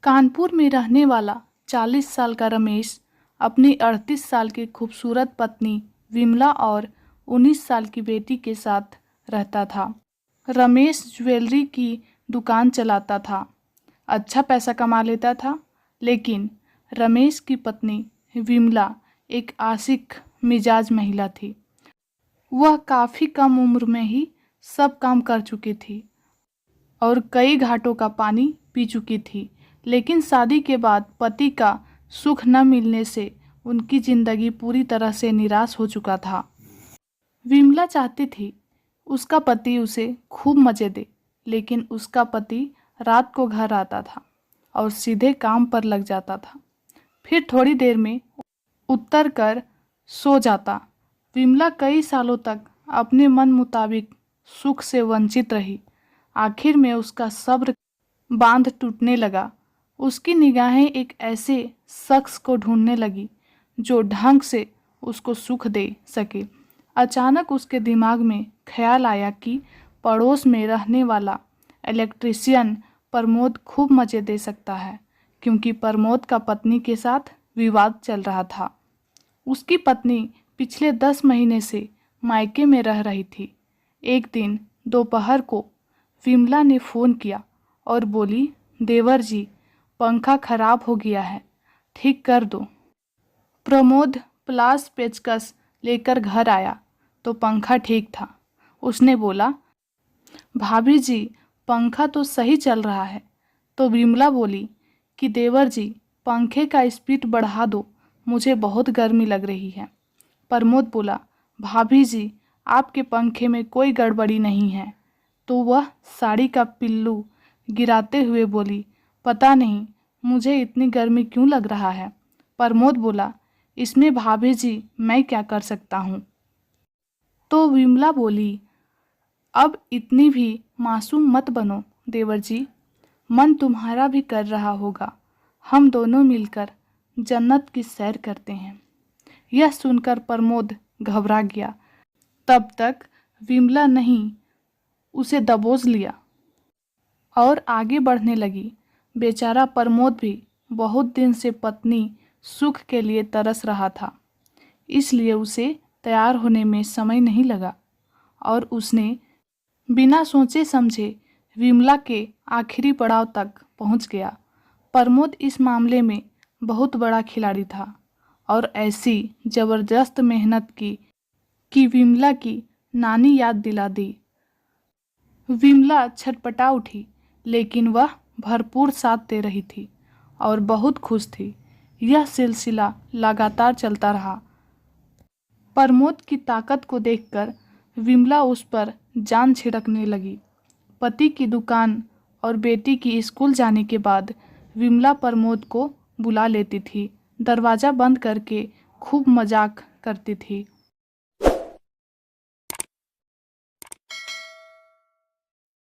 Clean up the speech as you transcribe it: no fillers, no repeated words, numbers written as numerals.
कानपुर में रहने वाला 40 साल का रमेश अपनी 38 साल की खूबसूरत पत्नी विमला और 19 साल की बेटी के साथ रहता था। रमेश ज्वेलरी की दुकान चलाता था, अच्छा पैसा कमा लेता था, लेकिन रमेश की पत्नी विमला एक आशिक मिजाज महिला थी। वह काफ़ी कम उम्र में ही सब काम कर चुकी थी और कई घाटों का पानी पी चुकी थी, लेकिन शादी के बाद पति का सुख न मिलने से उनकी जिंदगी पूरी तरह से निराश हो चुका था। विमला चाहती थी उसका पति उसे खूब मज़े दे, लेकिन उसका पति रात को घर आता था और सीधे काम पर लग जाता था, फिर थोड़ी देर में उतर कर सो जाता। विमला कई सालों तक अपने मन मुताबिक सुख से वंचित रही। आखिर में उसका सब्र बांध टूटने लगा। उसकी निगाहें एक ऐसे शख्स को ढूंढने लगी जो ढंग से उसको सुख दे सके। अचानक उसके दिमाग में ख्याल आया कि पड़ोस में रहने वाला इलेक्ट्रीशियन प्रमोद खूब मज़े दे सकता है, क्योंकि प्रमोद का पत्नी के साथ विवाद चल रहा था। उसकी पत्नी पिछले 10 महीने से मायके में रह रही थी। एक दिन दोपहर को विमला ने फ़ोन किया और बोली, देवर जी, पंखा खराब हो गया है, ठीक कर दो। प्रमोद प्लास पेचकस लेकर घर आया तो पंखा ठीक था। उसने बोला, भाभी जी, पंखा तो सही चल रहा है। तो विमला बोली कि देवर जी, पंखे का स्पीड बढ़ा दो, मुझे बहुत गर्मी लग रही है। प्रमोद बोला, भाभी जी, आपके पंखे में कोई गड़बड़ी नहीं है। तो वह साड़ी का पिल्लू गिराते हुए बोली, पता नहीं मुझे इतनी गर्मी क्यों लग रहा है। प्रमोद बोला, इसमें भाभी जी मैं क्या कर सकता हूँ। तो विमला बोली, अब इतनी भी मासूम मत बनो देवर जी, मन तुम्हारा भी कर रहा होगा। हम दोनों मिलकर जन्नत की सैर करते हैं। यह सुनकर प्रमोद घबरा गया। तब तक विमला नहीं उसे दबोच लिया और आगे बढ़ने लगी। बेचारा प्रमोद भी बहुत दिन से पत्नी सुख के लिए तरस रहा था, इसलिए उसे तैयार होने में समय नहीं लगा और उसने बिना सोचे समझे विमला के आखिरी पड़ाव तक पहुंच गया। प्रमोद इस मामले में बहुत बड़ा खिलाड़ी था और ऐसी ज़बरदस्त मेहनत की कि विमला की नानी याद दिला दी। विमला छटपटा उठी, लेकिन वह भरपूर साथ दे रही थी और बहुत खुश थी। यह सिलसिला लगातार चलता रहा। प्रमोद की ताकत को देखकर विमला उस पर जान छिड़कने लगी। पति की दुकान और बेटी की स्कूल जाने के बाद विमला प्रमोद को बुला लेती थी, दरवाज़ा बंद करके खूब मजाक करती थी